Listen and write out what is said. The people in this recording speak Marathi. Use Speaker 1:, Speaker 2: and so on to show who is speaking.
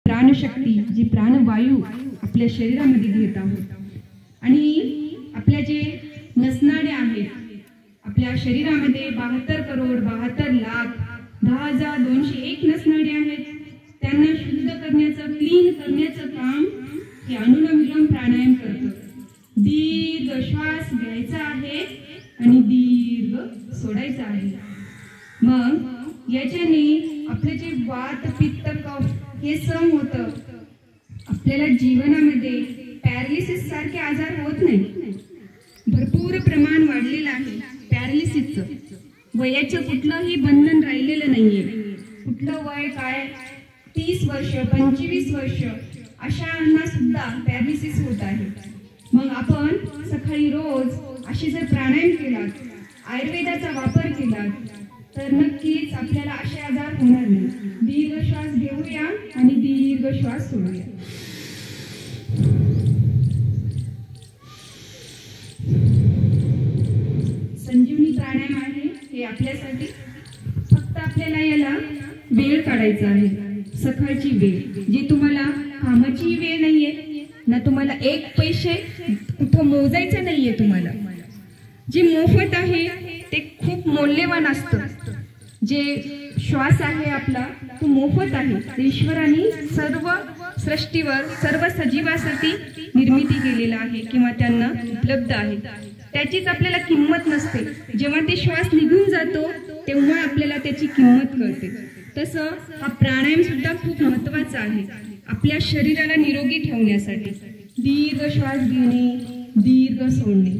Speaker 1: प्राणशक्ती जी प्राणवायू आपल्या शरीरामध्ये घेत आहोत आणि आपल्या जे नसनाड्या आहेत आपल्या शरीरामध्ये 72,72,72,201 नसनाड्या आहेत त्यांना शुद्ध करण्याचं क्लीन करण्याचं काम हे अनुलोम विलोम प्राणायाम करतं। दीर्घ श्वास घ्यायचा आहे आणि दीर्घ सोडायचा आहे। मग याच्याने आपले जे वात पित्त कफ हे सम होतं। आपल्याला जीवनामध्ये पॅरालिसिस सारखे आजार होत नाही। भरपूर प्रमाण वाढलेलं आहे पॅरालिसिसचं। वयाचं कुठलंही बंधन राहिलेलं नाहीये। कुठलं वय काय 30 वर्ष 25 वर्ष अशांना सुद्धा पॅरालिसिस होत आहे। मग आपण सकाळी रोज अशी जर प्राणायाम केला आयुर्वेदाचा वापर केला तर नक्कीच आपल्याला असे आजार होणार नाही। दीर्घ श्वास घेऊया आणि दीर्घ श्वास सोडूया। संजीवनी प्राणायाम आहे हे आपल्यासाठी फक्त आपल्याला याला वेळ काढायचा आहे। सकाळची वेळ जी तुम्हाला कामाची वेळ नाहीये ना, तुम्हाला एक पैसे कुठं मोजायचं नाहीये। तुम्हाला जी मोफत आहे ते खूप मौल्यवान असतं। जे श्वास आहे आपला तो मोफत आहे। ईश्वराने सर्व सृष्टीवर सर्व सजीवासाठी निर्मिती केलेला आहे किंवा त्यांना उपलब्ध आहे। त्याचीच आपल्याला किंमत नसते। जेव्हा ते श्वास निघून जातो तेव्हा आपल्याला त्याची किंमत कळते। तसं हा प्राणायाम सुद्धा खूप महत्त्वाचा आहे आपल्या शरीराला निरोगी ठेवण्यासाठी। दीर्घ श्वास घेणे दीर्घ सोडणे।